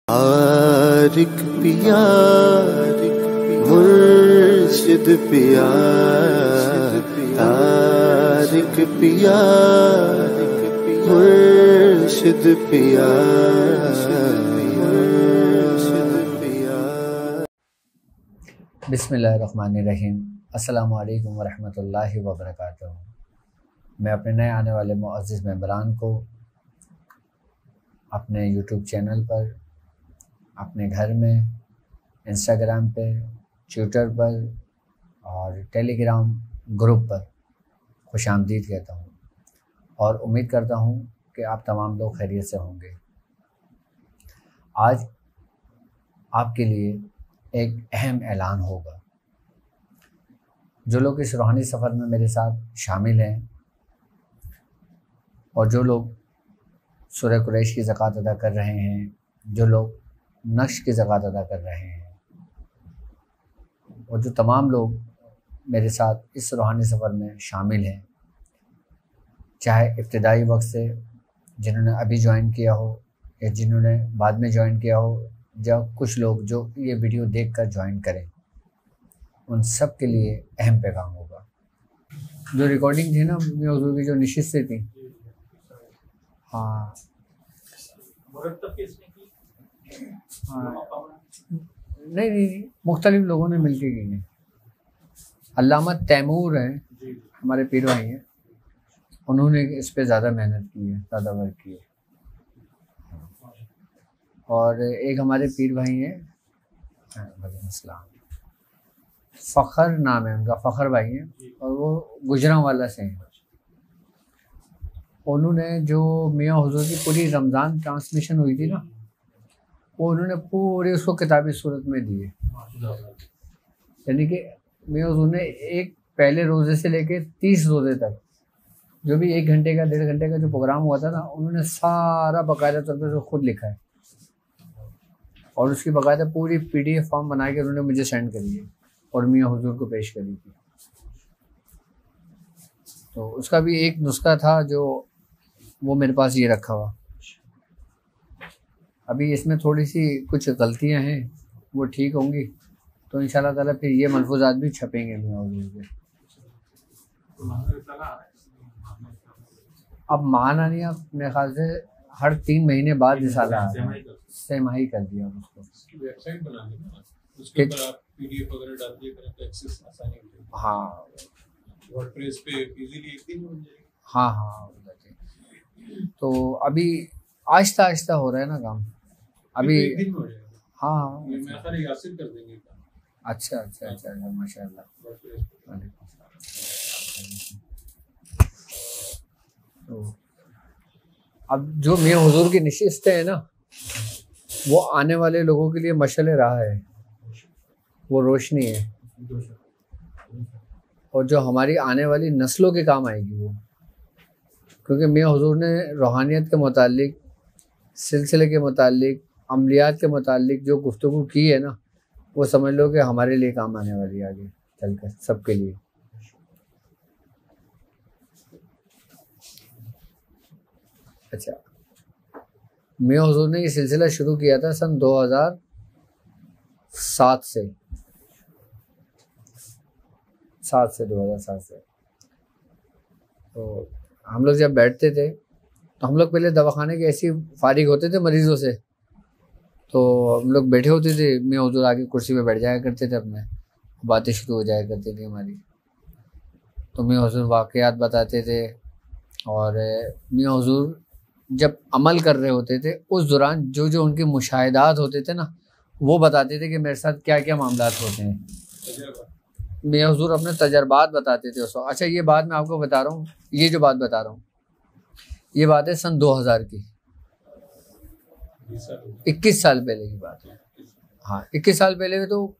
आरिक पिया मुर्शिद पिया, तारिक पिया मुर्शिद पिया। बिस्मिल्लाहिर्रहमानिर्रहीम। अस्सलामु अलैकुम वरहमतुल्लाहि वबरकातुहू। मैं अपने नए आने वाले मुअज़्ज़िज़ मेंबरान को अपने यूट्यूब चैनल पर, अपने घर में, इंस्टाग्राम पे, ट्विटर पर और टेलीग्राम ग्रुप पर खुशामदीद कहता हूँ और उम्मीद करता हूँ कि आप तमाम लोग खैरियत से होंगे। आज आपके लिए एक अहम ऐलान होगा। जो लोग इस रूहानी सफ़र में मेरे साथ शामिल हैं और जो लोग सूरह कुरैश की ज़कात अदा कर रहे हैं, जो लोग नक्श की ज़कात अदा कर रहे हैं और जो तमाम लोग मेरे साथ इस रूहानी सफ़र में शामिल हैं, चाहे इब्तिदाई वक्त से जिन्होंने अभी ज्वाइन किया हो या जिन्होंने बाद में ज्वाइन किया हो, या कुछ लोग जो ये वीडियो देखकर ज्वाइन करें, उन सब के लिए अहम पैगाम होगा। जो रिकॉर्डिंग थी ना मियां हुजूर की, जो निशिस्त से थी, हाँ नहीं, मुख्तलिफ लोगों ने मिलकर की है। अल्लामा तैमूर हैं, हमारे पीर भाई हैं, उन्होंने इस पे ज़्यादा मेहनत की है, ज़्यादा वर्क की है। और एक हमारे पीर भाई हैं, फ़खर नाम है उनका, फ़खर भाई हैं, और वो गुजरांवाला से हैं। उन्होंने जो मियां हुजूर की पूरी रमज़ान ट्रांसमिशन हुई थी ना, वो उन्होंने पूरे उसको किताबी सूरत में दिए। यानी कि मियां हुजूर ने एक पहले रोज़े से लेके 30 रोज़े तक जो भी 1 घंटे का 1.5 घंटे का जो प्रोग्राम हुआ था ना, उन्होंने सारा बाकायदा तौर पर खुद लिखा है और उसकी बाकायदा पूरी PDF फॉर्म बना के उन्होंने मुझे सेंड करी है और मियां हुजूर को पेश करी थी। तो उसका भी एक नुस्खा था जो वो मेरे पास ये रखा हुआ। अभी इसमें थोड़ी सी कुछ गलतियां हैं, वो ठीक होंगी तो इंशाल्लाह ताला फिर ये मलफूजात भी छपेंगे मियां हुजूर के। अब माना नहीं, अब मेरे ख्याल से हर 3 महीने बाद रिसाला सेमाही कर दिया उसको। वेबसाइट बना ली ना, उसके ऊपर आप PDF वगैरह डाल दिया करें तो एक्सेस आसानी होगी। हाँ, वर्डप्रेस पे इजीली एक दिन में बन जाएगी। हाँ, तो अभी आहिस्ता आहिस्ता हो रहा है ना काम। अभी एक दिन में हो जाएगा। हाँ, मैं सारे यासिर कर देंगे काम। अच्छा, माशाल्लाह। तो अब जो मियां हुजूर की नशिस्तें हैं ना, वो आने वाले लोगों के लिए मशअल राह है, वो रोशनी है, और जो हमारी आने वाली नस्लों के काम आएगी वो। क्योंकि मियां हुजूर ने रूहानियत के मुतालिक, सिलसिले के मुतालिक, अमलियात के मुतालिक जो गुफ्तगू की है ना, वो समझ लो कि हमारे लिए काम आने वाली है आगे चलकर, सबके लिए। अच्छा, मियां हुजूर ने ये सिलसिला शुरू किया था सन 2007 से 2007 से। तो हम लोग जब बैठते थे तो हम लोग पहले दवाखाने के ऐसे फारिग होते थे मरीज़ों से, तो हम लोग बैठे होते थे, मियां हुजूर आगे कुर्सी पे बैठ जाया करते थे, अपने बातें शुरू हो जाया करती थी हमारी। तो मियां हुजूर वाक़यात बताते थे और मियां हुजूर जब अमल कर रहे होते थे उस दौरान जो जो उनके मुशाहिदात होते थे ना, वो बताते थे कि मेरे साथ क्या क्या मामलात होते हैं। मियां हुजूर अपने तजर्बात बताते थे उस वक्त। अच्छा, ये बात मैं आपको बता रहा हूँ, ये जो बात बता रहा हूँ ये बात है सन 2000 की, 21 साल पहले की बात है। हाँ, 21 साल पहले तो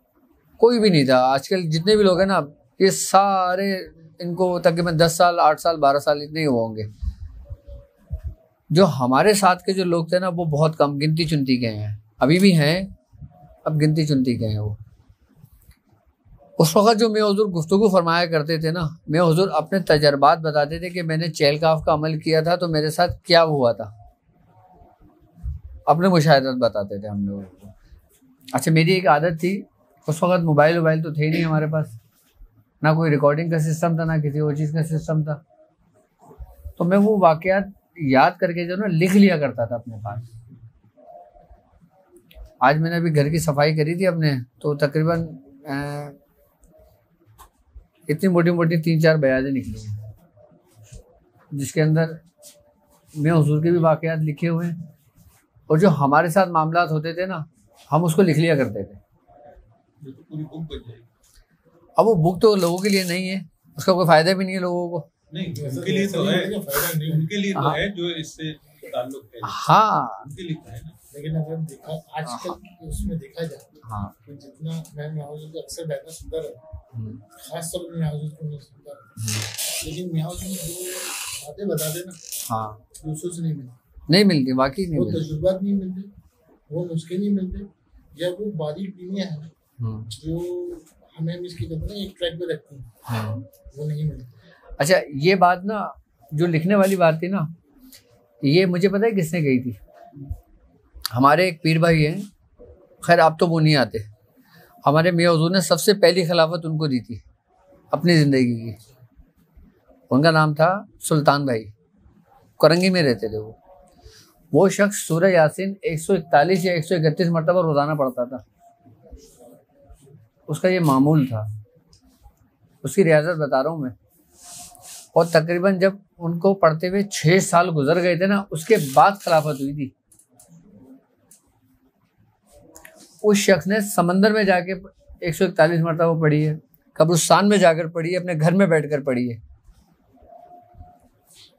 कोई भी नहीं था। आजकल जितने भी लोग हैं ना, ये सारे इनको तकरीबन 10 साल, 8 साल, 12 साल इतने ही होंगे। जो हमारे साथ के जो लोग थे ना, वो बहुत कम, गिनती चुनती के हैं, अभी भी हैं, अब गिनती चुनती के हैं वो। उस वक़्त जो मियां हुजूर गुफ्तगू फरमाया करते थे ना, मियां हुजूर अपने तजर्बात बताते थे कि मैंने चेलकाफ का अमल किया था तो मेरे साथ क्या हुआ था। अपने मुशाहिदात बताते थे हम लोगों को। अच्छा, मेरी एक आदत थी, उस वक्त मोबाइल तो थे नहीं हमारे पास, ना कोई रिकॉर्डिंग का सिस्टम था, ना किसी और चीज़ का सिस्टम था। तो मैं वो वाक़यात याद करके जो ना लिख लिया करता था अपने पास। आज मैंने अभी घर की सफाई करी थी अपने, तो तकरीबन इतनी मोटी मोटी 3-4 बयानें निकली हैं, जिसके अंदर मैं हुजूर के भी वाक़यात लिखे हुए हैं, और जो हमारे साथ मामलात होते थे ना, हम उसको लिख लिया करते थे। तो पूरी बुक बन जाएगी। अब वो बुक तो लोगों के लिए नहीं है, उसका कोई फ़ायदा भी नहीं है लोगों को। नहीं, उनके लिए तो है, उनके लिए तो है जो इससे ताल्लुक है। हाँ, उनके लिए तो है ना। लेकिन अगर देखा आजकल उसमें देखा जाए, हाँ, कि जितना मैं मियाँ हुजूर को अक्सर बैठना सुनता रहता, खास तौर पर मियाँ हुजूर को मैं सुनता रहता, लेकिन मियाँ हुजूर जो बातें बताते ना, हाँ, दूसरों से नहीं मिलती, नहीं मिलती, वाकई नहीं वो मिलती। तजुर्बात नहीं मिलते, वो नुस्खे नहीं मिलते, या वो बारीक बीनियाँ हैं जो हमें इसकी कहते हैं एक ट्रैक पे रखती हैं, वो नहीं मिलती। अच्छा, ये बात ना, जो लिखने वाली बात थी ना, ये मुझे पता है किसने कही थी। हमारे एक पीर भाई हैं, खैर आप तो वो नहीं आते, हमारे मियाँ हुजूर ने सबसे पहली खिलाफत उनको दी थी अपनी ज़िंदगी की। उनका नाम था सुल्तान भाई, करंगी में रहते थे वो शख्स सूरह यासीन 141 या 131 मरतबा रोज़ाना पढ़ता था। उसका ये मामूल था, उसकी रियाजत बता रहा हूँ मैं। और तकरीबन जब उनको पढ़ते हुए 6 साल गुजर गए थे ना, उसके बाद खिलाफत हुई थी। उस शख्स ने समंदर में जाके 141 मरतबा पढ़ी है, कब्रिस्तान में जाकर पढ़ी है, अपने घर में बैठकर पढ़ी है।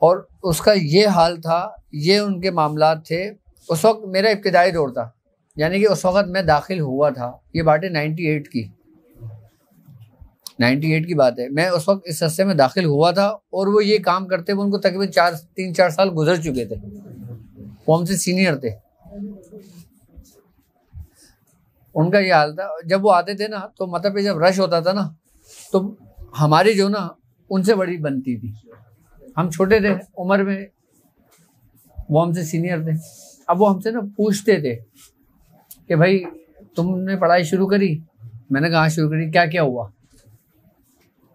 और उसका ये हाल था, ये उनके मामलात थे। उस वक्त मेरा इब्तिदाई दौर था, यानी कि उस वक्त मैं दाखिल हुआ था, ये बात है 98 की बात है। मैं उस वक्त इस हिस्से में दाखिल हुआ था, और वो ये काम करते हुए उनको तकरीबन 3-4 साल गुजर चुके थे, वो हमसे सीनियर थे। उनका ये हाल था, जब वो आते थे ना, तो मतलब जब रश होता था ना, तो हमारी जो ना उनसे बड़ी बनती थी। हम छोटे थे उम्र में, वो हमसे सीनियर थे। अब वो हमसे ना पूछते थे कि भाई तुमने पढ़ाई शुरू करी? मैंने कहा शुरू करी, क्या क्या हुआ?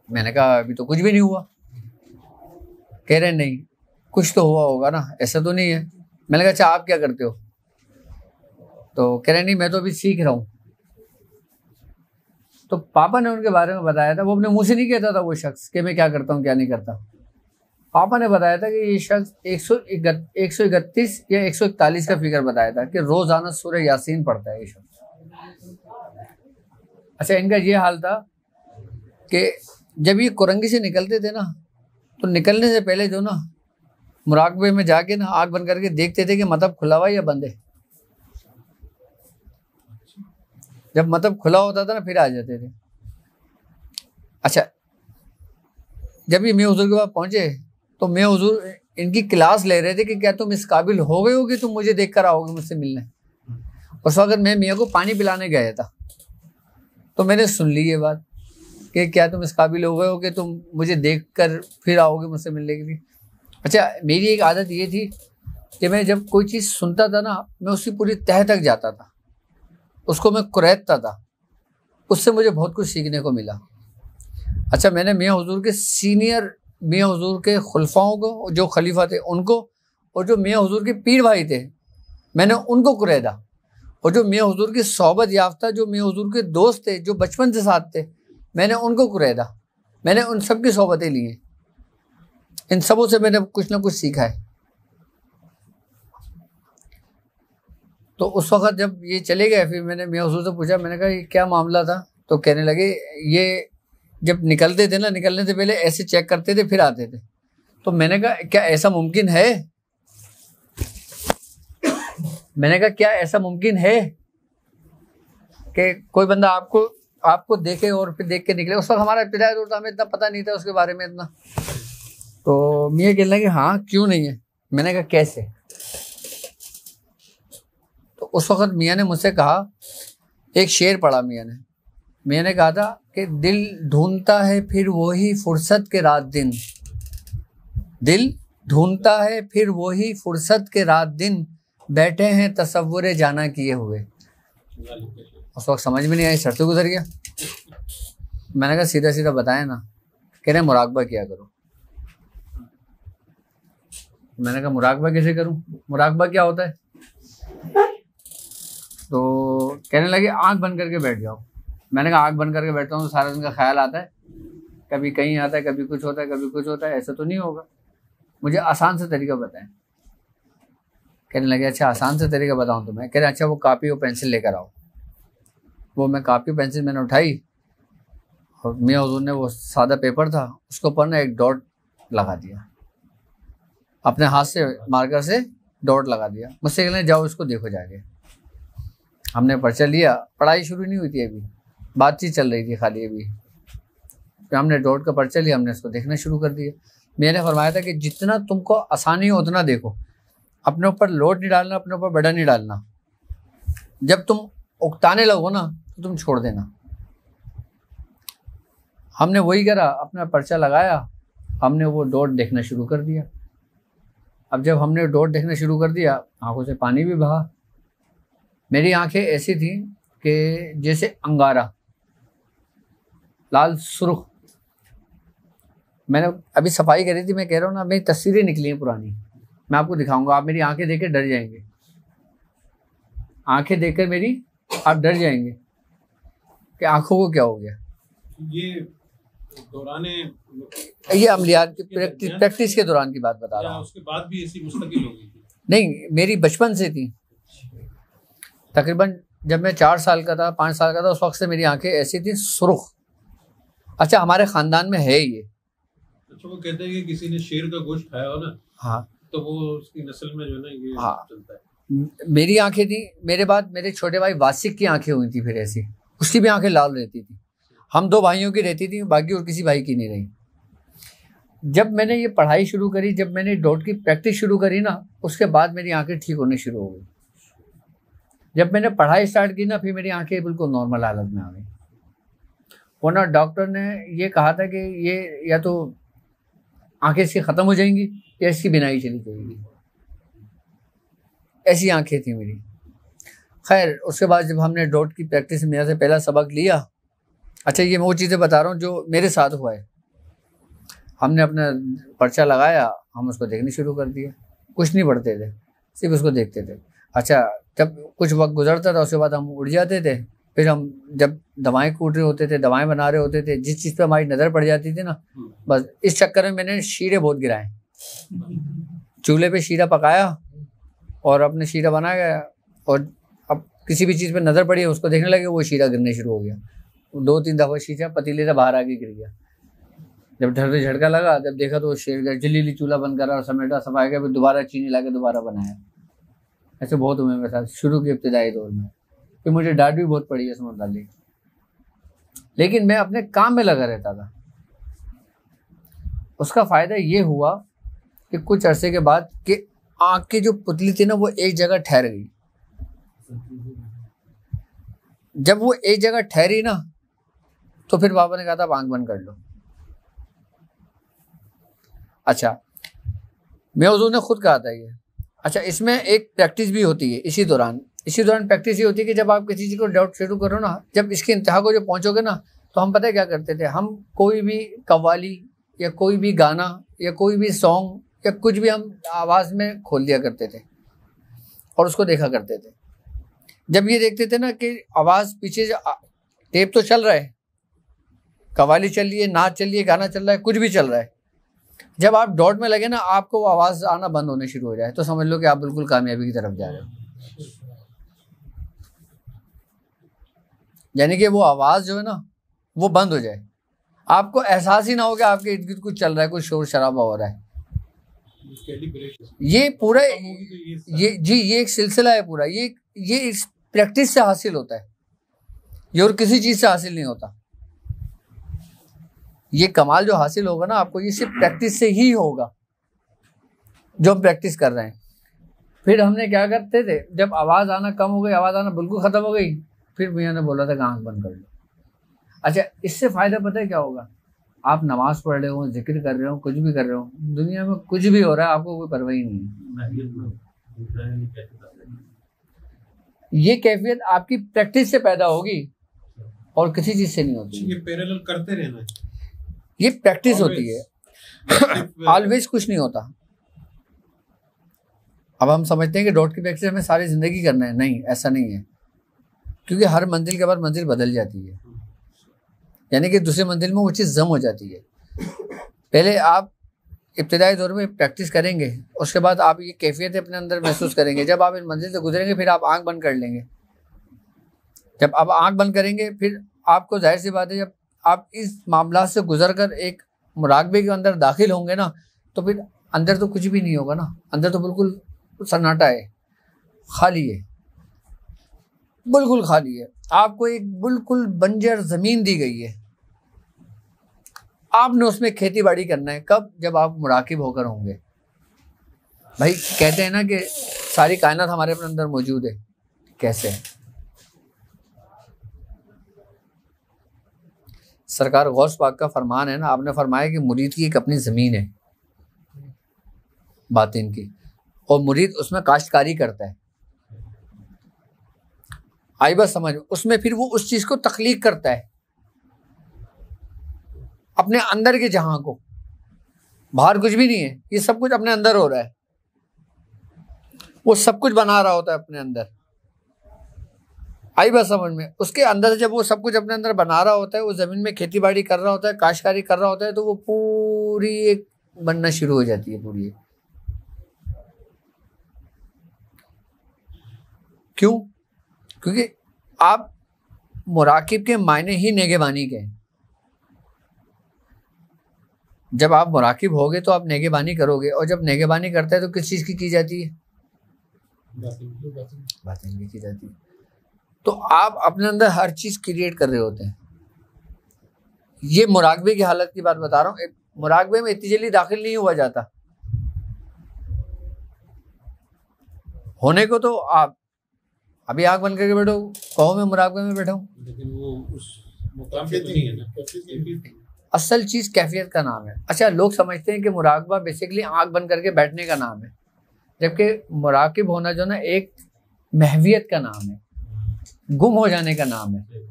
मैंने कहा अभी तो कुछ भी नहीं हुआ। कह रहे नहीं, कुछ तो हुआ होगा ना, ऐसा तो नहीं है। मैंने कहा अच्छा आप क्या करते हो? तो कह रहे नहीं मैं तो अभी सीख रहा हूँ। तो पापा ने उनके बारे में बताया था, वो अपने मुंह से नहीं कहता था वो शख्स कि मैं क्या करता हूँ क्या नहीं करता। पापा ने बताया था कि ये शख्स 131 या 141 का फिगर बताया था कि रोजाना सूरह यासीन पढ़ता है ये शख्स। अच्छा, इनका ये हाल था कि जब ये कुरंगी से निकलते थे ना, तो निकलने से पहले जो ना मुराकबे में जाके ना आँख बंद करके देखते थे कि मतलब खुला हुआ या बंद है। जब मतलब खुला होता था ना, फिर आ जाते थे। अच्छा, जब ये मियाँ हुजूर के पास पहुंचे, तो मियाँ हुजूर इनकी क्लास ले रहे थे कि क्या तुम इस काबिल हो गए हो कि तुम मुझे देख कर आओगे मुझसे मिलने। उस वक्त मैं मियाँ को पानी पिलाने गया था, तो मैंने सुन ली ये बात कि क्या तुम इस काबिल हो गए हो कि तुम मुझे देख कर फिर आओगे मुझसे मिलने के लिए। अच्छा, मेरी एक आदत ये थी कि मैं जब कोई चीज़ सुनता था ना, मैं उसकी पूरी तह तक जाता था, उसको मैं कुरैतता था। उससे मुझे बहुत कुछ सीखने को मिला। अच्छा, मैंने मियाँ हुजूर के सीनियर मियाँ हुजूर के खुलफाओं को, जो खलीफा थे उनको, और जो मियाँ हुजूर के पीर भाई थे, मैंने उनको कुरैदा। और जो मियाँ हुजूर की सोहबत याफ्ता, जो मियाँ हुजूर के दोस्त थे, जो बचपन से साथ थे, मैंने उनको कुरैदा। मैंने उन सब की सोहबतें ली हैं, इन सबों से मैंने कुछ ना कुछ सीखा है। तो उस वक्त जब ये चले गए, फिर मैंने मियाँ हुजूर से पूछा, मैंने कहा ये क्या मामला था? तो कहने लगे ये जब निकलते थे ना, निकलने से पहले ऐसे चेक करते थे फिर आते थे। तो मैंने कहा क्या ऐसा मुमकिन है? मैंने कहा क्या ऐसा मुमकिन है कि कोई बंदा आपको देखे और फिर देख के निकले? उस वक्त हमारा इब्तिदाई दौर था, हमें इतना पता नहीं था उसके बारे में इतना। तो मियाँ कहने लगे हाँ क्यों नहीं है? मैंने कहा कैसे? तो उस वक्त मियाँ ने मुझसे कहा, एक शेर पढ़ा मियाँ ने कहा था कि दिल ढूंढता है फिर वही फुर्सत के रात दिन, दिल ढूंढता है फिर वही फुर्सत के रात दिन, बैठे हैं तसव्वुर जाना किए हुए। उस वक्त समझ में नहीं आई, सर से गुजर गया। मैंने कहा सीधा सीधा बताया ना। कह रहे मुराकबा किया करो। मैंने कहा मुराकबा कैसे करूं, मुराकबा क्या होता है? तो कहने लगे आंख बंद करके बैठ जाओ। मैंने कहा आंख बंद करके बैठता हूँ तो सारा दिन का ख्याल आता है, कभी कहीं आता है, कभी कुछ होता है, कभी कुछ होता है, ऐसा तो नहीं होगा, मुझे आसान सा तरीका बताएं। कहने लगे अच्छा आसान सा तरीका बताऊं तुम्हें। कह रहे अच्छा वो कापी और पेंसिल लेकर आओ। वो मैं कापी पेंसिल मैंने उठाई और मियां हुजूर ने वो सादा पेपर था उसके ऊपर ना एक डॉट लगा दिया, अपने हाथ से मार्कर से डॉट लगा दिया। मुझसे कहने जाओ इसको देखो जाके। हमने पर्चा लिया, पढ़ाई शुरू नहीं हुई थी अभी, बातचीत चल रही थी खाली अभी। फिर हमने डॉट का पर्चा लिया, हमने इसको देखना शुरू कर दिया। मैंने फरमाया था कि जितना तुमको आसानी हो उतना देखो, अपने ऊपर लोड नहीं डालना, अपने ऊपर बड़ा नहीं डालना। जब तुम उकताने लगो ना तो तुम छोड़ देना। हमने वही करा, अपना पर्चा लगाया, हमने वो डॉट देखना शुरू कर दिया। अब जब हमने डॉट देखना शुरू कर दिया, आंखों से पानी भी बहा। मेरी आंखें ऐसी थी कि जैसे अंगारा, लाल सुर्ख। मैंने अभी सफाई करी थी, मैं कह रहा हूँ ना, मेरी तस्वीरें निकली हैं पुरानी, मैं आपको दिखाऊंगा। आप मेरी आंखें देख कर डर जाएंगे, आंखें देखकर मेरी आप डर जाएंगे कि आंखों को क्या हो गया। ये दौराने ये अमलियात की प्रैक्टिस के दौरान की बात बता रहा हूँ। उसके बाद भी ऐसी मुस्तकिल हो गई थी? नहीं, मेरी बचपन से थी। तकरीबन जब मैं 4 साल का था, 5 साल का था, उस वक्त से मेरी आंखें ऐसी थी सुर्ख। अच्छा हमारे खानदान में है ये। अच्छा वो कहते हैं कि किसी ने शेर का गोश्त खाया हो ना, हाँ, तो वो उसकी नस्ल में जो है ना ये हाँ, चलता है। मेरी आंखें थी। मेरे बाद मेरे छोटे भाई वासिक की आंखें हुई थी, फिर ऐसी उसकी भी आंखें लाल रहती थी। हम 2 भाइयों की रहती थी, बाकी और किसी भाई की नहीं रही। जब मैंने ये पढ़ाई शुरू करी, जब मैंने डॉट की प्रैक्टिस शुरू करी ना, उसके बाद मेरी आंखें ठीक होनी शुरू हो गई। जब मैंने पढ़ाई स्टार्ट की ना, फिर मेरी आंखें बिल्कुल नॉर्मल हालत में आ गई। वरना डॉक्टर ने ये कहा था कि ये या तो आंखें इसकी ख़त्म हो जाएंगी या इसकी बिनाई चली जाएगी, ऐसी आंखें थी मेरी। खैर उसके बाद जब हमने डॉट की प्रैक्टिस मेरे से पहला सबक लिया, अच्छा ये मैं वो चीज़ें बता रहा हूँ जो मेरे साथ हुआ है। हमने अपना पर्चा लगाया, हम उसको देखने शुरू कर दिया। कुछ नहीं पढ़ते थे, सिर्फ उसको देखते थे। अच्छा जब कुछ वक्त गुजरता था उसके बाद हम उठ जाते थे। फिर हम जब दवाएं कूट रहे होते थे, दवाएं बना रहे होते थे, जिस चीज़ पे हमारी नज़र पड़ जाती थी ना, बस इस चक्कर में मैंने शीरे बहुत गिराए। चूल्हे पे शीरा पकाया और अपने शीरा बनाया, और अब किसी भी चीज़ पे नज़र पड़ी उसको देखने लगे, वो शीरा गिरने शुरू हो गया। 2-3 दफ़ा शीशा पतीले से बाहर आके गिर गया। जब झटका लगा, जब देखा तो शेर जलीली चूल्हा बंद करा और समेटा, सफाई का, फिर दोबारा चीनी ला के दोबारा बनाया। ऐसे बहुत हुए मेरे साथ शुरू के इब्तिदाई दौर में। फिर मुझे डांट भी बहुत पड़ी है इस मुतालिक, लेकिन मैं अपने काम में लगा रहता था। उसका फ़ायदा ये हुआ कि कुछ अरसे के बाद कि आँख की जो पुतली थी ना, वो एक जगह ठहर गई। जब वो एक जगह ठहरी ना, तो फिर बाबा ने कहा था आप आँख बंद कर लो। अच्छा मैं हुजूर ने खुद कहा था ये। अच्छा इसमें एक प्रैक्टिस भी होती है इसी दौरान प्रैक्टिस ये होती है कि जब आप किसी चीज़ को डाउट शुरू करो ना, जब इसके इंतहा को जब पहुंचोगे ना, तो हम पता है क्या करते थे, हम कोई भी कव्वाली या कोई भी गाना या कोई भी सॉन्ग या कुछ भी हम आवाज़ में खोल दिया करते थे और उसको देखा करते थे। जब ये देखते थे ना कि आवाज़ पीछे टेप तो चल रहा है, कव्वाली चल रही है, नाच चल रही है, गाना चल रहा है, कुछ भी चल रहा है, जब आप डॉट में लगे ना, आपको वो आवाज़ आना बंद होने शुरू हो जाए, तो समझ लो कि आप बिल्कुल कामयाबी की तरफ जा रहे हो। यानी कि वो आवाज़ जो है ना, वो बंद हो जाए, आपको एहसास ही ना हो कि आपके इर्द गिर्द कुछ चल रहा है, कुछ शोर शराबा हो रहा है। ये पूरा ये एक सिलसिला है पूरा। ये इस प्रैक्टिस से हासिल होता है, ये और किसी चीज़ से हासिल नहीं होता। ये कमाल जो हासिल होगा ना आपको, ये सिर्फ प्रैक्टिस से ही होगा, जो हम प्रैक्टिस कर रहे हैं। फिर हमने क्या करते थे, जब आवाज़ आना कम हो गई, आवाज़ आना बिल्कुल ख़त्म हो गई, फिर भैया ने बोला था कि आँख बंद कर लो। अच्छा इससे फ़ायदा पता है क्या होगा, आप नमाज़ पढ़ रहे हो, जिक्र कर रहे हो, कुछ भी कर रहे हो, दुनिया में कुछ भी हो रहा है, आपको कोई परवाह ही नहीं है। ये कैफियत आपकी प्रैक्टिस से पैदा होगी और किसी चीज से नहीं होती। ये पैरेलल करते रहना है, ये प्रैक्टिस होती है। ऑलवेज कुछ नहीं होता। अब हम समझते हैं कि डॉट की प्रैक्टिस हमें सारी जिंदगी करना है, नहीं, ऐसा नहीं है, क्योंकि हर मंजिल के बाद मंजिल बदल जाती है, यानी कि दूसरे मंजिल में वो चीज़ जम हो जाती है। पहले आप इब्तिदाई दौर में प्रैक्टिस करेंगे, उसके बाद आप ये कैफियत अपने अंदर महसूस करेंगे। जब आप इन मंजिल से गुजरेंगे फिर आप आंख बंद कर लेंगे। जब आप आंख बंद करेंगे फिर आपको जाहिर सी बात है, जब आप इस मामला से गुजर कर एक मुराकबे के अंदर दाखिल होंगे ना, तो फिर अंदर तो कुछ भी नहीं होगा ना, अंदर तो बिल्कुल सन्नाटा है, खाली है, बिल्कुल खाली है। आपको एक बिल्कुल बंजर ज़मीन दी गई है, आपने उसमें खेती बाड़ी करना है। कब? जब आप मुराकिब होकर होंगे। भाई कहते हैं ना कि सारी कायनात हमारे अपने अंदर मौजूद है। कैसे है? सरकार गौस पाक का फरमान है ना, आपने फरमाया कि मुरीद की एक अपनी ज़मीन है बातिन की, और मुरीद उसमें काश्तकारी करता है। आई बात समझ? उसमें फिर वो उस चीज़ को तख्लीक करता है, अपने अंदर के जहां को। बाहर कुछ भी नहीं है, ये सब कुछ अपने अंदर हो रहा है। वो सब कुछ बना रहा होता है अपने अंदर। आई बात समझ में? उसके अंदर से जब वो सब कुछ अपने अंदर बना रहा होता है, वो जमीन में खेती बाड़ी कर रहा होता है, काश्तकारी कर रहा होता है, तो वो पूरी एक बनना शुरू हो जाती है पूरी। क्यों? क्योंकि आप मुराकिब के मायने ही नेगेबानी के हैं। जब आप मुराकिब होगे तो आप नेगेबानी करोगे, और जब नेगेबानी करता है तो किस चीज़ की जाती है? बातिन की जाती है। तो आप अपने अंदर हर चीज़ क्रिएट कर रहे होते हैं। ये मुराकबे की हालत की बात बता रहा हूँ। मुराकबे में इतनी जल्दी दाखिल नहीं हुआ जाता। होने को तो आप अभी आँख बंद करके बैठो, कहो मैं मुराकबे में बैठा हूँ, लेकिन वो उस मुकाम पे तो नहीं है ना। असल चीज़ कैफियत का नाम है। अच्छा, लोग समझते हैं कि मुराकबा बेसिकली आंख बंद करके बैठने का नाम है, जबकि मुराकिब होना जो ना एक महवियत का नाम है, गुम हो जाने का नाम है।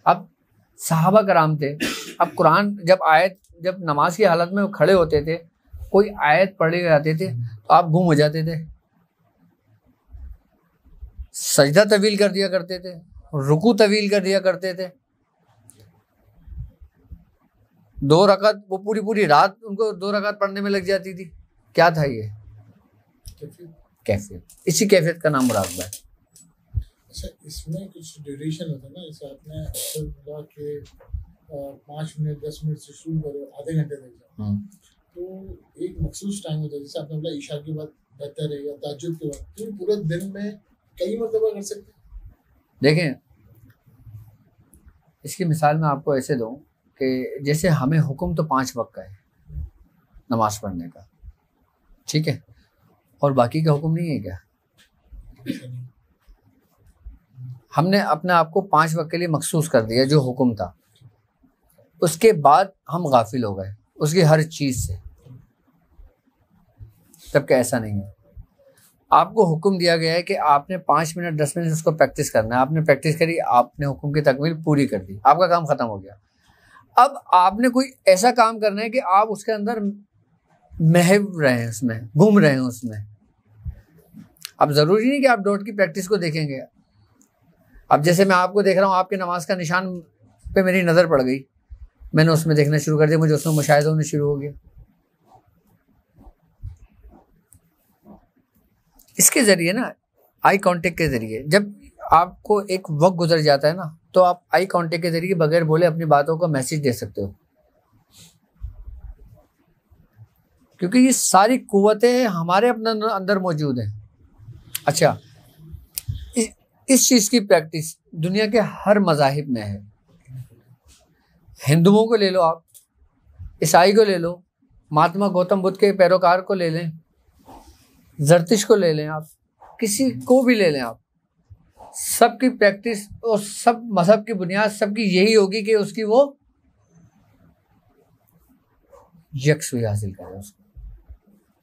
अब सहाबा कराम थे, अब कुरान जब नमाज की हालत में खड़े होते थे, कोई आयत पढ़े जाते थे तो आप गुम हो जाते थे, सजदा तवील कर दिया करते थे, रुकू तवील कर दिया करते थे, 2 रकात वो पूरी रात उनको 2 रकात पढ़ने में लग जाती थी। क्या था ये? कैफियत। इसी कैफियत का नाम मुराकबा है। अच्छा, इसमें कुछ ड्यूरेशन होता है ना, जैसे आपने अक्सर बोला कि 5 मिनट 10 मिनट से शुरू करो, आधे घंटे तक जाओ, तो एक मखसूस टाइम होता है। जैसे आपने बोला ईशा के बाद बेहतर है या ताज्जुद के बाद, तो पूरे दिन में कई मरतबा कर सकते हैं। देखें, इसकी मिसाल मैं आपको ऐसे दूं कि जैसे हमें हुक्म तो 5 वक्त का है नमाज पढ़ने का, ठीक है, और बाकी का हुक्म नहीं है क्या? हमने अपने आप को 5 वक्त के लिए मखसूस कर दिया जो हुक्म था, उसके बाद हम गाफिल हो गए उसकी हर चीज़ से। तब क्या ऐसा नहीं है? आपको हुक्म दिया गया है कि आपने 5 मिनट 10 मिनट उसको प्रैक्टिस करना है। आपने प्रैक्टिस करी, आपने हुक्म की तकमील पूरी कर दी, आपका काम ख़त्म हो गया। अब आपने कोई ऐसा काम करना है कि आप उसके अंदर महव रहे हैं, उसमें घूम रहे हैं उसमें। अब ज़रूरी नहीं कि आप डॉट की प्रैक्टिस को देखेंगे। अब जैसे मैं आपको देख रहा हूँ, आपके नमाज का निशान पे मेरी नज़र पड़ गई, मैंने उसमें देखना शुरू कर दिया, मुझे उसमें मुशाहिदा होने शुरू हो गया। इसके ज़रिए ना, आई कांटेक्ट के ज़रिए, जब आपको एक वक्त गुजर जाता है ना, तो आप आई कांटेक्ट के ज़रिए बगैर बोले अपनी बातों का मैसेज दे सकते हो, क्योंकि ये सारी कुव्वतें हमारे अपने अंदर मौजूद हैं। अच्छा, इस चीज़ की प्रैक्टिस दुनिया के हर मज़ाहिब में है। हिंदुओं को ले लो आप, ईसाई को ले लो, महात्मा गौतम बुद्ध के पैरोकार को ले लें, जरतिश को ले लें, आप किसी को भी ले लें, आप सबकी प्रैक्टिस और सब मजहब की बुनियाद सबकी यही होगी कि उसकी वो यकसुई हासिल करे उसको।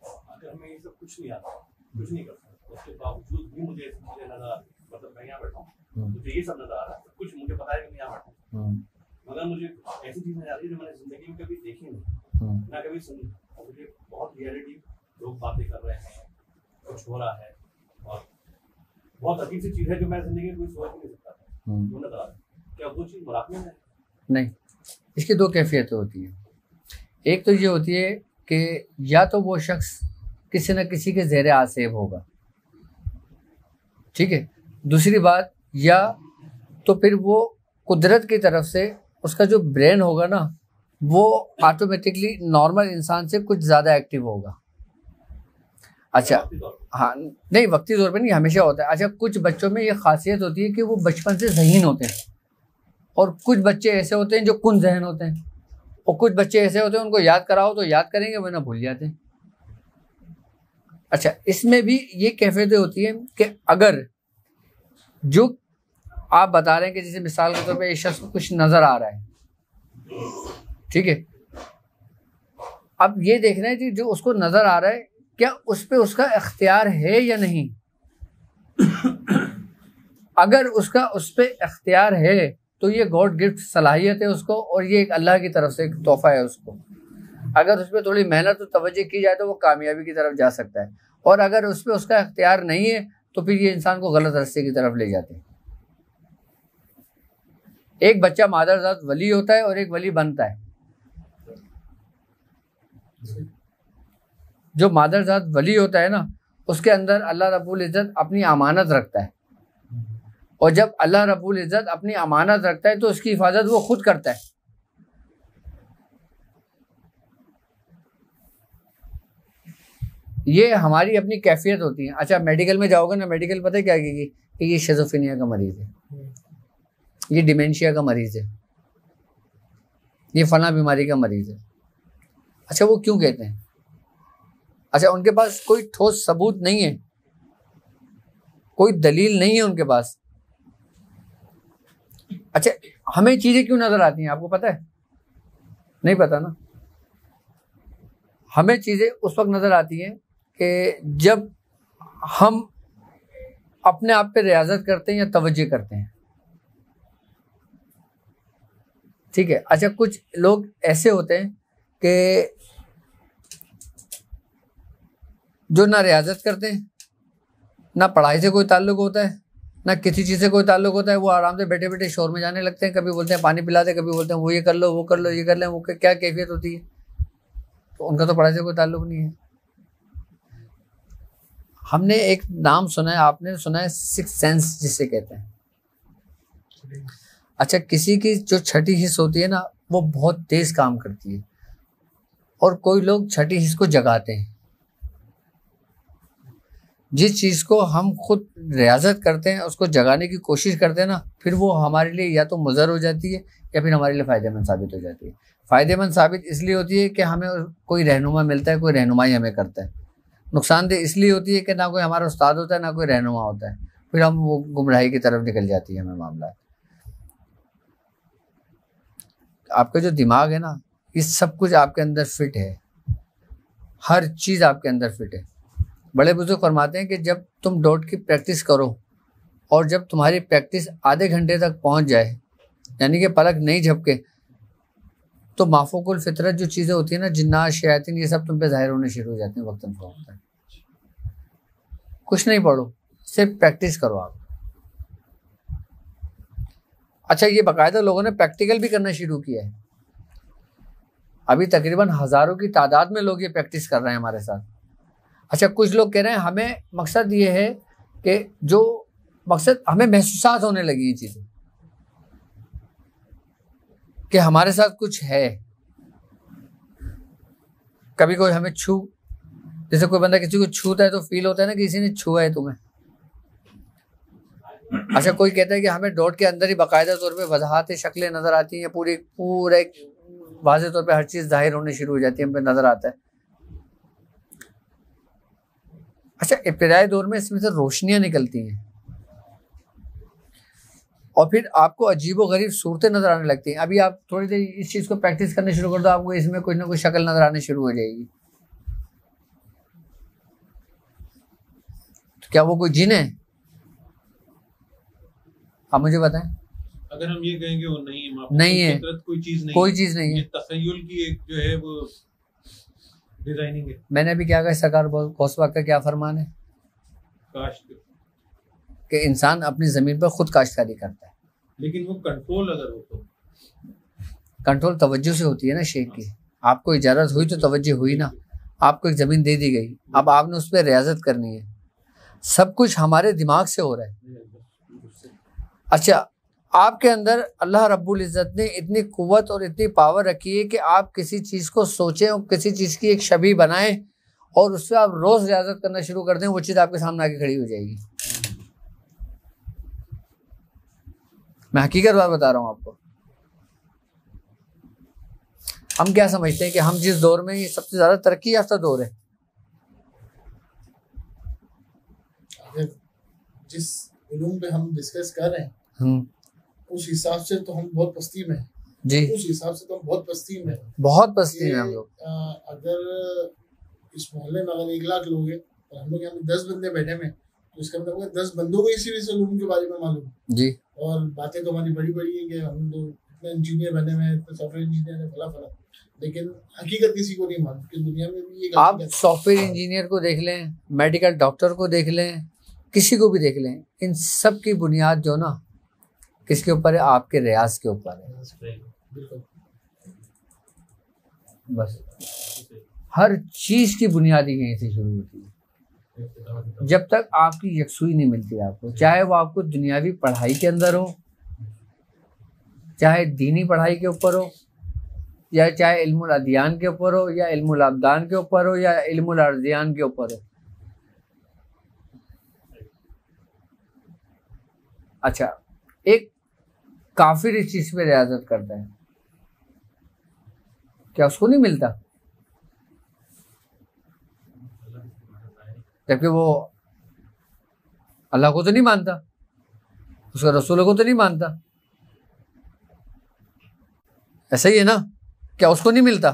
अगर हमें ये सब कुछ नहीं आता, कुछ नहीं कर सकता, उसके बावजूद भी मुझे लगा मतलब मैं यहाँ बैठा हूँ, मुझे ये सब नजर आ रहा है, कुछ मुझे पता है कि मैं यहाँ बैठा हूँ, मगर मुझे ऐसी चीज नजर आ रही है जो मैंने जिंदगी में कभी देखी नहीं, ना कभी सुनी, और मुझे बहुत रियलिटी, लोग बातें कर रहे हैं, कुछ हो रहा है, और बहुत अजीब सी चीज है जो मैं जिंदगी में कोई सोच नहीं सकता था, वो नजर आ रहा है। क्या वो चीज मुराकबे में है? नहीं, इसकी दो कैफियतें होती हैं। एक तो ये होती है कि या तो वो शख्स किसी न किसी के ज़ेरे आसेब होगा, ठीक है। दूसरी बात, या तो फिर वो कुदरत की तरफ से उसका जो ब्रेन होगा ना, वो ऑटोमेटिकली नॉर्मल इंसान से कुछ ज़्यादा एक्टिव होगा। अच्छा, हाँ, नहीं वक्ती तौर पे नहीं, हमेशा होता है। अच्छा, कुछ बच्चों में ये खासियत होती है कि वो बचपन से ज़हीन होते हैं, और कुछ बच्चे ऐसे होते हैं जो कुन ज़हन होते हैं, और कुछ बच्चे ऐसे होते हैं उनको याद कराओ तो याद करेंगे वरना भूल जाते हैं। अच्छा, इसमें भी ये कैफियतें होती हैं कि अगर जो आप बता रहे हैं कि जैसे मिसाल के तौर पे इस शख्स को कुछ नज़र आ रहा है, ठीक है, अब ये देखना है कि जो उसको नज़र आ रहा है क्या उस पर उसका इख्तियार है या नहीं। अगर उसका उस पर इख्तियार है तो ये गॉड गिफ्ट सलाहियत है उसको, और ये एक अल्लाह की तरफ से एक तोहफा है उसको। अगर उस पर थोड़ी मेहनत और तवज्जो की जाए तो वो कामयाबी की तरफ जा सकता है, और अगर उस पर उसका इख्तियार नहीं है तो फिर ये इंसान को गलत रास्ते की तरफ ले जाते हैं। एक बच्चा मादरजात वली होता है और एक वली बनता है। जो मादरजात वली होता है ना, उसके अंदर अल्लाह रब्बुल इज़्ज़त अपनी अमानत रखता है, और जब अल्लाह रब्बुल इज़्ज़त अपनी अमानत रखता है तो उसकी हिफाजत वो खुद करता है। ये हमारी अपनी कैफियत होती है। अच्छा, मेडिकल में जाओगे ना, मेडिकल पता है क्या कहेगी कि ये शिज़ोफ्रेनिया का मरीज़ है, ये डिमेंशिया का मरीज़ है, ये फला बीमारी का मरीज़ है। अच्छा, वो क्यों कहते हैं? अच्छा, उनके पास कोई ठोस सबूत नहीं है, कोई दलील नहीं है उनके पास। अच्छा, हमें चीज़ें क्यों नज़र आती हैं आपको पता है? नहीं पता ना। हमें चीज़ें उस वक्त नज़र आती हैं कि जब हम अपने आप पे रियाजत करते हैं या तवज्जो करते हैं, ठीक है। अच्छा, कुछ लोग ऐसे होते हैं कि जो ना रियाजत करते हैं, ना पढ़ाई से कोई ताल्लुक होता है, ना किसी चीज़ से कोई ताल्लुक होता है, वो आराम से बैठे बैठे शोर में जाने लगते हैं। कभी बोलते हैं पानी पिला दे, कभी बोलते हैं वो ये कर लो, वो कर लो, ये कर लें। वो क्या कैफियत होती है? तो उनका तो पढ़ाई से कोई ताल्लुक नहीं है। हमने एक नाम सुना है, आपने सुना है सिक्स सेंस जिसे कहते हैं। अच्छा, किसी की जो छठी हिस्स होती है ना, वो बहुत तेज काम करती है, और कोई लोग छठी हिस्स को जगाते हैं। जिस चीज़ को हम खुद रियाजत करते हैं, उसको जगाने की कोशिश करते हैं ना, फिर वो हमारे लिए या तो मुज़र हो जाती है या फिर हमारे लिए फ़ायदेमंद साबित हो जाती है। फ़ायदेमंद साबित इसलिए होती है कि हमें कोई रहनुमा मिलता है, कोई रहनुमाई हमें करता है। नुकसानदेह इसलिए होती है कि ना कोई हमारा उस्ताद होता है, ना कोई रहनुमा होता है, फिर हम वो गुमराही की तरफ निकल जाती है हमें मामला। आपका जो दिमाग है ना, ये सब कुछ आपके अंदर फिट है, हर चीज़ आपके अंदर फिट है। बड़े बुजुर्ग फरमाते हैं कि जब तुम डॉट की प्रैक्टिस करो और जब तुम्हारी प्रैक्टिस आधे घंटे तक पहुंच जाए, यानी कि पलक नहीं झपके, तो माफूकुल फितरत जो चीज़ें होती है ना, जिन्नात शयातीन, ये सब तुम पे ज़ाहिर होने शुरू हो जाते हैं वक्तन फ़वक्तन। कुछ नहीं पढ़ो, सिर्फ प्रैक्टिस करो आप। अच्छा, ये बाकायदा लोगों ने प्रैक्टिकल भी करना शुरू किया है। अभी तकरीबन हज़ारों की तादाद में लोग ये प्रैक्टिस कर रहे हैं हमारे साथ। अच्छा, कुछ लोग कह रहे हैं हमें मकसद ये है कि जो मकसद हमें महसूसात होने लगी ये चीज़ें कि हमारे साथ कुछ है। कभी कोई हमें जैसे कोई बंदा किसी को छूता है तो फील होता है ना कि किसी ने छुआ है तुम्हें। अच्छा, कोई कहता है कि हमें डॉट के अंदर ही बाकायदा तौर पे वजाहत शक्लें नज़र आती हैं, पूरे वाज़े तौर पे हर चीज़ जाहिर होने शुरू हो जाती है, हम पे नज़र आता है। अच्छा, इब्तिदाई दौर में इसमें से रोशनियाँ निकलती हैं और फिर आपको अजीब व गरीब सूरतें नज़र आने लगती हैं। अभी आप थोड़ी देर इस चीज़ को प्रैक्टिस करने शुरू कर दो, आपको इसमें कुछ ना कुछ शक्ल नज़र आने शुरू हो जाएगी। तो क्या वो कोई जिन है? आप मुझे बताएं। अगर हम ये कहेंगे वो नहीं है, नहीं है, फितरत कोई चीज नहीं, कोई चीज नहीं है, ये तखय्युल की एक जो है वो डिजाइनिंग है। मैंने अभी क्या कहा, सरकार गौसपाक का क्या फरमान है काश्त, कि इंसान अपनी जमीन पर खुद काश्तकारी करता है, लेकिन वो कंट्रोल अगर हो तो कंट्रोल तवज्जो से होती है ना शेख की। आपको इजाज़त हुई तो तवज्जो हुई ना, आपको एक ज़मीन दे दी गई, अब आपने उस पर रियाजत करनी है। सब कुछ हमारे दिमाग से हो रहा है। अच्छा, आपके अंदर अल्लाह रब्बुल इज़्ज़त ने इतनी कुव्वत और इतनी पावर रखी है कि आप किसी चीज़ को सोचें और किसी चीज़ की एक शबीह बनाएं और उससे आप रोज़ रियाजत करना शुरू कर दें, वो चीज़ आपके सामने आके खड़ी हो जाएगी। मैं हकीकत बात बता रहा हूँ आपको। हम क्या समझते हैं कि हम जिस दौर में, ये सबसे ज़्यादा तरक्की याफ्ता दौर है, जिस उलूम पे हम डिस्कस कर रहे हैं उस हिसाब से तो हम बहुत पस्ती में हैं जी, उस हिसाब से तो हम बहुत पस्ती में हैं। बहुत पस्ती में हम लोग। अगर इस मोहल्ले में अगर 1 लाख लोग हैं और हम लोग यहाँ पे 10 बंदे बैठे में, तो इसका मतलब 10 बंदों को इसी वजह से उलूम के बारे में मालूम जी। और बातें तो हमारी बड़ी बड़ी है कि हम लोग इतने इंजीनियर बने हुए हैं, इतने सॉफ्टवेयर इंजीनियर है, फला फला, लेकिन हकीकत किसी को नहीं मालूम कि दुनिया में भी एक आप सॉफ्टवेयर इंजीनियर को देख लें, मेडिकल डॉक्टर को देख लें, किसी को भी देख लें, इन सब की बुनियाद जो ना किसके ऊपर है, आपके रियाज के ऊपर है। बस हर चीज की बुनियादी यहीं से शुरू होती है। जब तक आपकी यकसुई नहीं मिलती आपको, चाहे वो आपको दुनियावी पढ़ाई के अंदर हो, चाहे दीनी पढ़ाई के ऊपर हो, या चाहे इल्मुल अदियान के ऊपर हो, या इल्मुल अब्दान के ऊपर हो, या इल्मुल अर्जियान के ऊपर हो। अच्छा, एक काफिर इस चीज पे रियाजत करता है, क्या उसको नहीं मिलता? जबकि वो अल्लाह को तो नहीं मानता, उसका रसूल को तो नहीं मानता। ऐसा ही है ना, क्या उसको नहीं मिलता?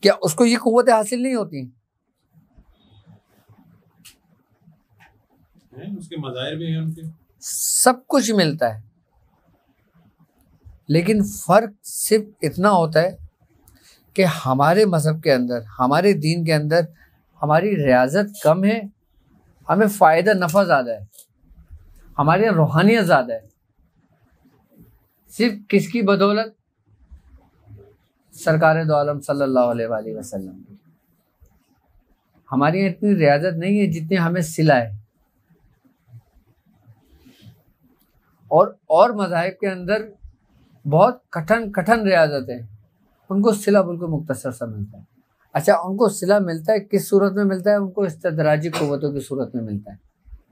क्या उसको ये कुव्वतें हासिल नहीं होती? उसके मज़ाहिर भी हैं उनके, सब कुछ मिलता है, लेकिन फर्क सिर्फ इतना होता है कि हमारे मजहब के अंदर, हमारे दीन के अंदर हमारी रियाजत कम है, हमें फ़ायदा नफ़ा ज़्यादा है, हमारे यहाँ रूहानियत ज़्यादा है। सिर्फ किसकी बदौलत? सरकार दो आलम सल्लल्लाहु अलैहि वसल्लम की। हमारी यहाँ इतनी रियाजत नहीं है जितनी हमें सिला है। और मज़ाहिब के अंदर बहुत कठिन रियाजत है, उनको सिला बिल्कुल मुख्तसर सा मिलता है। अच्छा, उनको सिला मिलता है किस सूरत में मिलता है? उनको इस्तदराजी कुव्वतों की सूरत में मिलता है,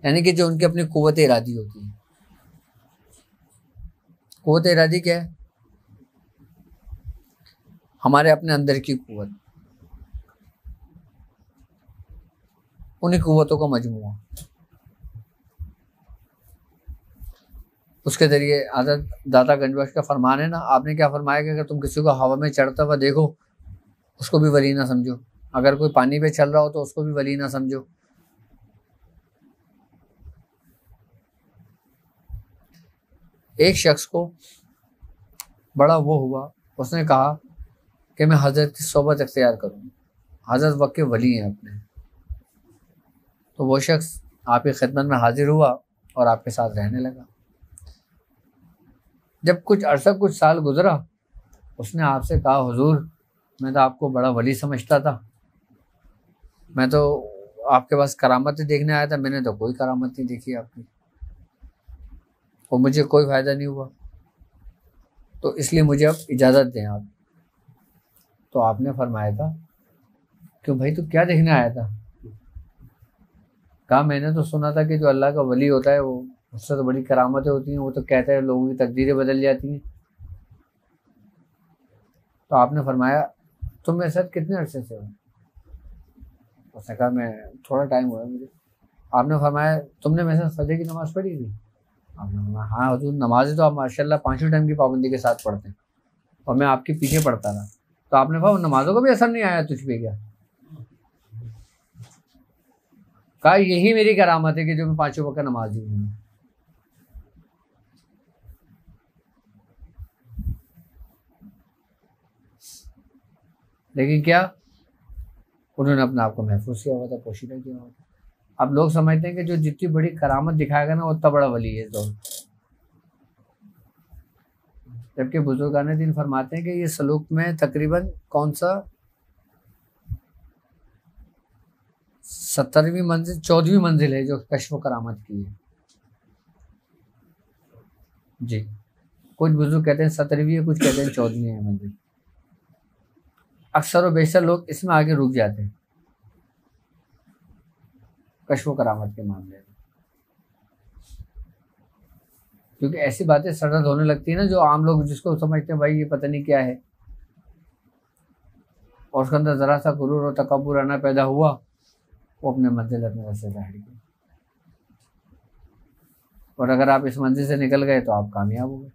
यानी कि जो उनकी अपनी कुव्वत इरादी होती है। कुव्वत इरादी क्या है? हमारे अपने अंदर की कुव्वत, उन्हीं कुव्वतों का मजमूआ, उसके जरिए हज़रत दाता गंजबख्श का फरमान है ना, आपने क्या फरमाया कि अगर तुम किसी को हवा में चढ़ता हुआ देखो उसको भी वली ना समझो, अगर कोई पानी पे चल रहा हो तो उसको भी वली ना समझो। एक शख्स को बड़ा वो हुआ, उसने कहा कि मैं हज़रत की सोबत इख्तियार करूँ, हज़रत वक्त के वली हैं अपने। तो वो शख्स आपकी खिदमत में हाजिर हुआ और आपके साथ रहने लगा। जब कुछ अरसा, कुछ साल गुजरा, उसने आपसे कहा, हुजूर मैं तो आपको बड़ा वली समझता था, मैं तो आपके पास करामतें देखने आया था, मैंने तो कोई करामत नहीं देखी आपकी और मुझे कोई फ़ायदा नहीं हुआ, तो इसलिए मुझे अब इजाज़त दें आप। तो आपने फरमाया था, क्यों भाई तू क्या देखने आया था? कहा, मैंने तो सुना था कि जो अल्लाह का वली होता है वो, उससे तो बड़ी करामतें होती हैं, वो तो कहते हैं लोगों की तकदीरें बदल जाती हैं। तो आपने फरमाया, तुम मेरे साथ कितने अरसे से हो? उसने कहा, मैं थोड़ा टाइम हुआ मुझे। आपने फरमाया, तुमने मेरे साथ फजर की नमाज़ पढ़ी थी? आपने फरमाया, हाँ हुजूर, नमाज़ें तो आप माशाल्लाह 5 टाइम की पाबंदी के साथ पढ़ते हैं और मैं आपके पीछे पढ़ता रहा। तो आपने कहा, नमाज़ों का भी असर नहीं आया तुझ पे क्या? कहा यही मेरी करामत है कि जो मैं 5 वक्त नमाजी हूँ। लेकिन क्या उन्होंने अपने आप को महफूज किया हुआ था, पोशीदा किया हुआ था। अब लोग समझते हैं कि जो जितनी बड़ी करामत दिखाएगा ना उतना बड़ा वली है। तो जबकि बुजुर्गान दीन फरमाते हैं कि ये सलूक में तकरीबन कौन सा 17वीं मंजिल 14वीं मंजिल है जो कश्फ करामत की है जी। कुछ बुजुर्ग कहते हैं 17वीं है, कुछ कहते हैं 14वीं है मंजिल। अक्सर और बेशतर लोग इसमें आगे रुक जाते हैं कश्फ करामत के मामले में, क्योंकि ऐसी बातें सरदर्द होने लगती है ना जो आम लोग जिसको समझते हैं भाई ये पता नहीं क्या है, और उसके अंदर ज़रा सा गुरूर और तकब्बुर आना पैदा हुआ, वो अपने मंजिल अपने रास्ते से हट गए। और अगर आप इस मंजिल से निकल गए तो आप कामयाब हो गए।